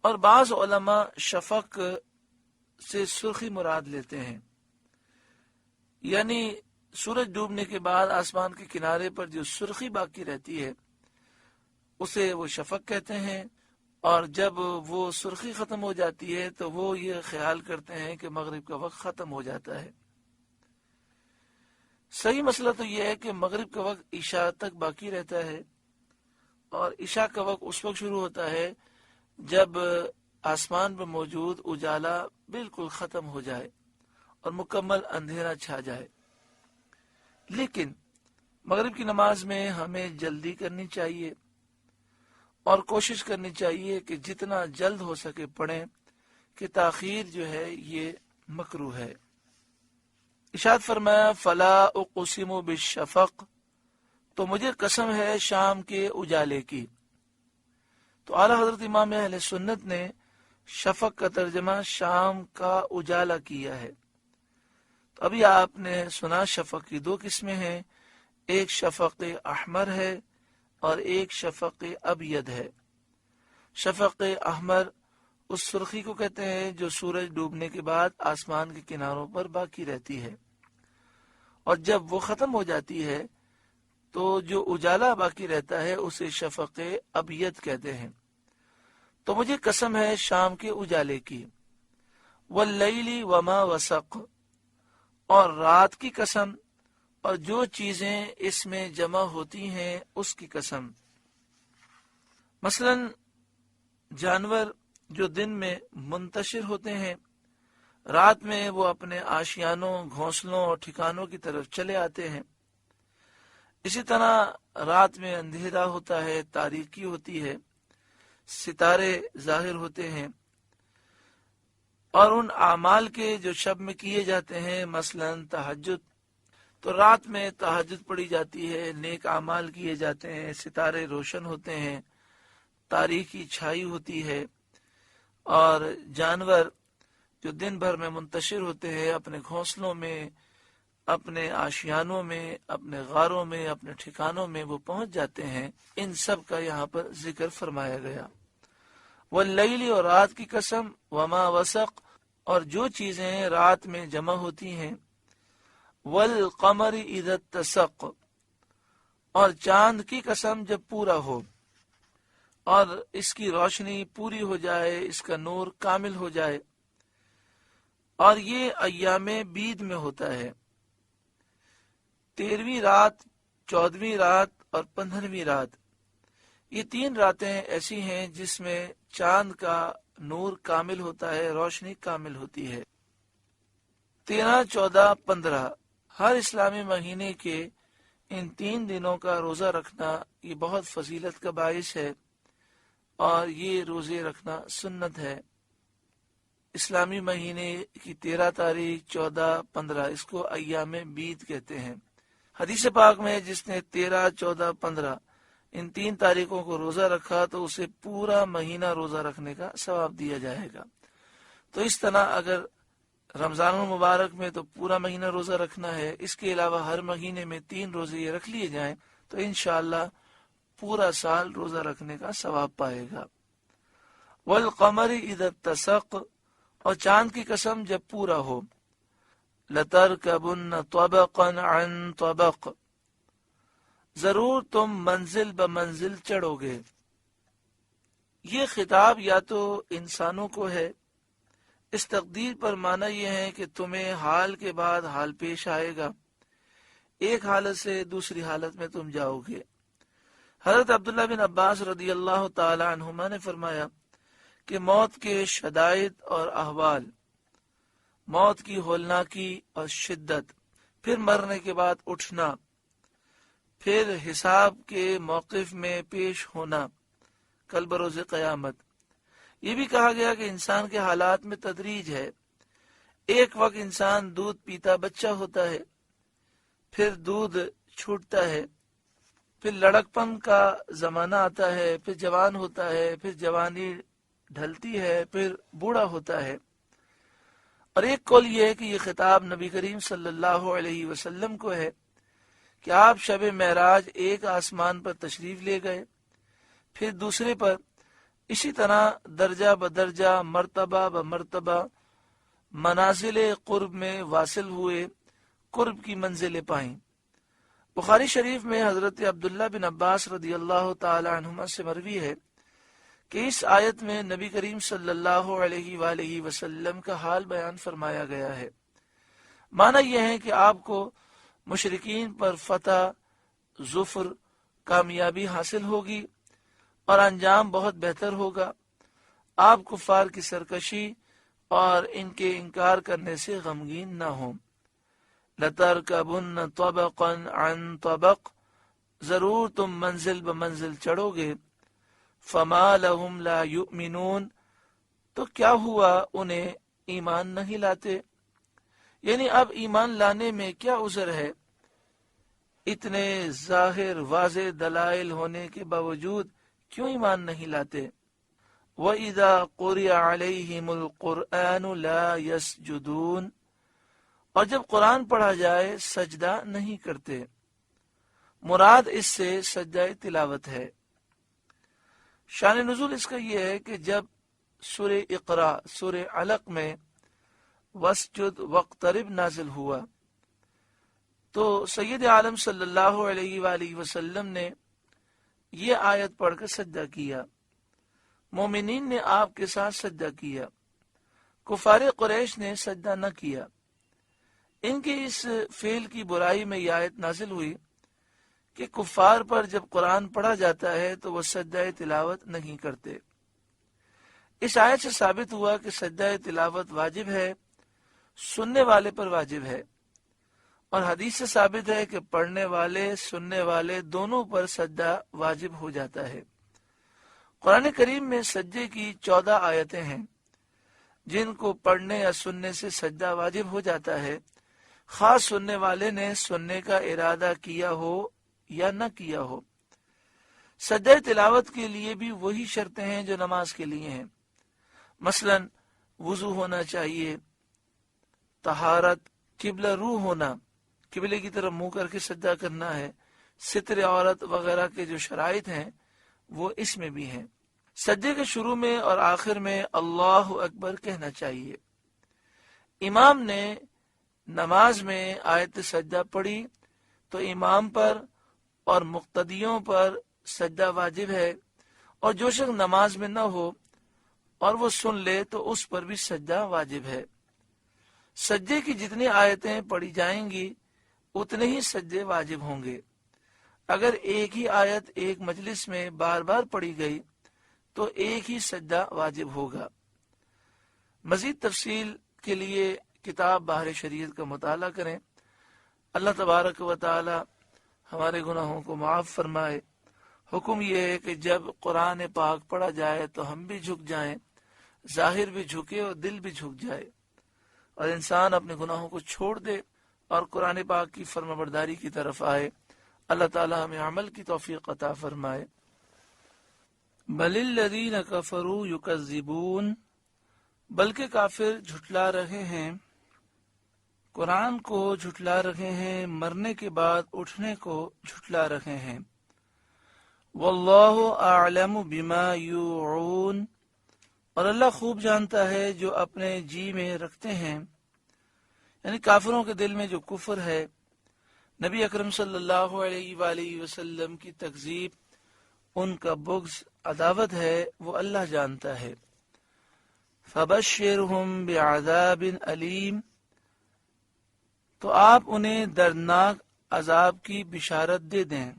اور بعض علماء شفق سے سرخی مراد لیتے ہیں، یعنی سورج ڈوبنے کے بعد آسمان کے کنارے پر جو سرخی باقی رہتی ہے اسے وہ شفق کہتے ہیں، اور جب وہ سرخی ختم ہو جاتی ہے تو وہ یہ خیال کرتے ہیں کہ مغرب کا وقت ختم ہو جاتا ہے۔ صحیح مسئلہ تو یہ ہے کہ مغرب کا وقت عشاء تک باقی رہتا ہے، اور عشاء کا وقت اس وقت شروع ہوتا ہے جب آسمان پر موجود اجالا بالکل ختم ہو جائے اور مکمل اندھیرا چھا جائے۔ لیکن مغرب کی نماز میں ہمیں جلدی کرنی چاہیے اور کوشش کرنی چاہیے کہ جتنا جلد ہو سکے پڑھیں، کہ تاخیر جو ہے یہ مکروہ ہے۔ ارشاد فرمایا فلا اقسم بالشفق، تو مجھے قسم ہے شام کے اجالے کی۔ تو اعلیٰ حضرت امام اہل سنت نے شفق کا ترجمہ شام کا اجالا کیا ہے۔ تو ابھی آپ نے سنا شفق کی دو قسمیں ہیں، ایک شفق احمر ہے اور ایک شفق ابید ہے۔ شفق احمر اس سرخی کو کہتے ہیں جو سورج ڈوبنے کے بعد آسمان کے کناروں پر باقی رہتی ہے، اور جب وہ ختم ہو جاتی ہے تو جو اجالا باقی رہتا ہے اسے شفق ابید کہتے ہیں۔ تو مجھے قسم ہے شام کے اجالے کی، واللیل وما وسق، اور رات کی قسم اور جو چیزیں اس میں جمع ہوتی ہیں اس کی قسم۔ مثلا جانور جو دن میں منتشر ہوتے ہیں، رات میں وہ اپنے آشیانوں، گھونسلوں اور ٹھکانوں کی طرف چلے آتے ہیں۔ اسی طرح رات میں اندھیرا ہوتا ہے، تاریکی ہوتی ہے، ستارے ظاہر ہوتے ہیں، اور ان اعمال کے جو شب میں کیے جاتے ہیں، مثلا تہجد، تو رات میں تہجد پڑھی جاتی ہے، نیک اعمال کیے جاتے ہیں، ستارے روشن ہوتے ہیں، تاریکی چھائی ہوتی ہے، اور جانور جو دن بھر میں منتشر ہوتے ہیں اپنے گھونسلوں میں، اپنے آشیانوں میں، اپنے غاروں میں، اپنے ٹھکانوں میں وہ پہنچ جاتے ہیں۔ ان سب کا یہاں پر ذکر فرمایا گیا۔ واللیل، اور رات کی قسم، وما وسق، اور جو چیزیں رات میں جمع ہوتی ہیں، والقمر اذا اتسق، اور چاند کی قسم جب پورا ہو اور اس کی روشنی پوری ہو جائے، اس کا نور کامل ہو جائے، اور یہ ایام بید میں ہوتا ہے، 13ویں رات، 14ویں رات اور 15ویں رات، یہ 3 راتیں ایسی ہیں جس میں چاند کا نور کامل ہوتا ہے، روشنی کامل ہوتی ہے۔ 13، 14، 15 ہر اسلامی مہینے کے ان 3 دنوں کا روزہ رکھنا یہ بہت فضیلت کا باعث ہے، اور یہ روزے رکھنا سنت ہے۔ اسلامی مہینے کی 13 تاریخ، 14، 15 اس کو ایام بید کہتے ہیں۔ حدیث پاک میں جس نے 13، 14، 15 ان 3 تاریخوں کو روزہ رکھا تو اسے پورا مہینہ روزہ رکھنے کا ثواب دیا جائے گا۔ تو اس طرح اگر رمضان المبارک میں تو پورا مہینہ روزہ رکھنا ہے، اس کے علاوہ ہر مہینے میں 3 روزے یہ رکھ لیے جائیں تو انشاءاللہ پورا سال روزہ رکھنے کا ثواب پائے گا۔ والقمر اذا اتسق، اور چاند کی قسم جب پورا ہو، لترکبن طبقا عن طبق، ضرور تم منزل بمنزل چڑھو گے۔ یہ خطاب یا تو انسانوں کو ہے، اس تقدیر پر معنی یہ ہے کہ تمہیں حال کے بعد حال پیش آئے گا، ایک حالت سے دوسری حالت میں تم جاؤ گے۔ حضرت عبداللہ بن عباس رضی اللہ تعالی عنہما نے فرمایا کہ موت کے شدائد اور احوال، موت کی ہولناکی اور شدت، پھر مرنے کے بعد اٹھنا، پھر حساب کے موقف میں پیش ہونا کل بروز قیامت۔ یہ بھی کہا گیا کہ انسان کے حالات میں تدریج ہے، ایک وقت انسان دودھ پیتا بچہ ہوتا ہے، پھر دودھ چھوٹتا ہے، پھر لڑکپن کا زمانہ آتا ہے، پھر جوان ہوتا ہے، پھر جوانی ڈھلتی ہے، پھر بوڑھا ہوتا ہے۔ اور ایک قول یہ ہے کہ یہ خطاب نبی کریم صلی اللہ علیہ وسلم کو ہے کہ آپ شب معراج ایک آسمان پر تشریف لے گئے، پھر دوسرے پر اسی طرح درجہ بدرجہ مرتبہ بمرتبہ منازل قرب میں واصل ہوئے، قرب کی منزلیں پائیں۔ بخاری شریف میں حضرت عبداللہ بن عباس رضی اللہ تعالی عنہما سے مروی ہے کہ اس آیت میں نبی کریم صلی اللہ علیہ وآلہ وسلم کا حال بیان فرمایا گیا ہے۔ معنی یہ ہے کہ آپ کو مشرکین پر فتح، ظفر، کامیابی حاصل ہوگی اور انجام بہت بہتر ہوگا۔ آپ کفار کی سرکشی اور ان کے انکار کرنے سے غمگین نہ ہوں۔ لَتَرْكَبُنَّ طَبَقًا عَنْ طَبَقٍ، ضرور تم منزل بمنزل چڑھو گے۔ فَمَا لَهُمْ لَا يُؤْمِنُونَ، تو کیا ہوا انہیں ایمان نہیں لاتے؟ یعنی اب ایمان لانے میں کیا عذر ہے؟ اتنے ظاہر واضح دلائل ہونے کے باوجود کیوں ایمان نہیں لاتے؟ وَإِذَا قُرِئَ عَلَيْهِمُ الْقُرْآنُ لَا يَسْجُدُونَ، اور جب قرآن پڑھا جائے سجدہ نہیں کرتے۔ مراد اس سے سجدہ تلاوت ہے۔ شان نزول اس کا یہ ہے کہ جب سورہ اقرا، سورہ علق میں وَاسْجُدْ وَاقْتَرِبْ نازل ہوا تو سید عالم صلی اللہ علیہ وآلہ وسلم نے یہ آیت پڑھ کر سجدہ کیا۔ مومنین نے آپ کے ساتھ سجدہ کیا، کفار قریش نے سجدہ نہ کیا۔ ان کے اس فعل کی برائی میں یہ آیت نازل ہوئی کہ کفار پر جب قرآن پڑھا جاتا ہے تو وہ سجدہ تلاوت نہیں کرتے۔ اس آیت سے ثابت ہوا کہ سجدہ تلاوت واجب ہے، سننے والے پر واجب ہے، اور حدیث سے ثابت ہے کہ پڑھنے والے سننے والے دونوں پر سجدہ واجب ہو جاتا ہے۔ قرآن کریم میں سجدے کی 14 آیتیں ہیں جن کو پڑھنے یا سننے سے سجدہ واجب ہو جاتا ہے، خاص سننے والے نے سننے کا ارادہ کیا ہو یا نہ کیا ہو۔ سجدہ تلاوت کے لیے بھی وہی شرطیں ہیں جو نماز کے لیے ہیں، مثلا وضو ہونا چاہیے، طہارت، قبلہ روح ہونا، قبلے کی طرف منہ کر کے سجدہ کرنا ہے، ستر عورت وغیرہ کے جو شرائط ہیں وہ اس میں بھی ہیں۔ سجدے کے شروع میں اور آخر میں اللہ اکبر کہنا چاہیے۔ امام نے نماز میں آیت سجدہ پڑھی تو امام پر اور مقتدیوں پر سجدہ واجب ہے، اور جو شخص نماز میں نہ ہو اور وہ سن لے تو اس پر بھی سجدہ واجب ہے۔ سجدے کی جتنی آیتیں پڑھی جائیں گی اتنے ہی سجدے واجب ہوں گے۔ اگر ایک ہی آیت ایک مجلس میں بار بار پڑھی گئی تو ایک ہی سجدہ واجب ہوگا۔ مزید تفصیل کے لیے کتاب بحر شریعت کا مطالعہ کریں۔ اللہ تبارک و تعالی ہمارے گناہوں کو معاف فرمائے۔ حکم یہ ہے کہ جب قرآن پاک پڑھا جائے تو ہم بھی جھک جائیں، ظاہر بھی جھکے اور دل بھی جھک جائے، اور انسان اپنے گناہوں کو چھوڑ دے اور قرآن پاک کی فرمانبرداری کی طرف آئے۔ اللہ تعالی ہمیں عمل کی توفیق عطا فرمائے۔ بل الذین کفروا یکذبون، بلکہ کافر جھٹلا رہے ہیں، قرآن کو جھٹلا رہے ہیں، مرنے کے بعد اٹھنے کو جھٹلا رہے ہیں۔ واللہ اعلم بما یوعون، اور اللہ خوب جانتا ہے جو اپنے جی میں رکھتے ہیں، یعنی کافروں کے دل میں جو کفر ہے، نبی اکرم صلی اللہ علیہ وآلہ وسلم کی تکذیب، ان کا بغض، عداوت ہے، وہ اللہ جانتا ہے۔ فبشرہم بعذاب علیم، تو آپ انہیں دردناک عذاب کی بشارت دے دیں،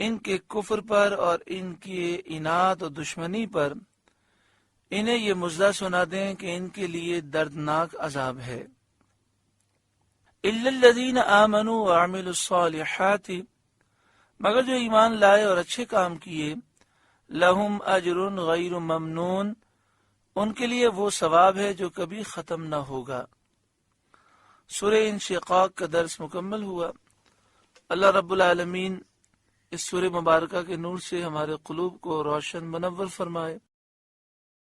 ان کے کفر پر اور ان کی عناد و دشمنی پر انہیں یہ مژدہ سنا دیں کہ ان کے لیے دردناک عذاب ہے۔ الا الذین آمنوا وعملوا الصالحات، مگر جو ایمان لائے اور اچھے کام کیے، لہم اجر غیر ممنون، ان کے لیے وہ ثواب ہے جو کبھی ختم نہ ہوگا۔ سورہ انشقاق کا درس مکمل ہوا۔ اللہ رب العالمین اس سورہ مبارکہ کے نور سے ہمارے قلوب کو روشن منور فرمائے۔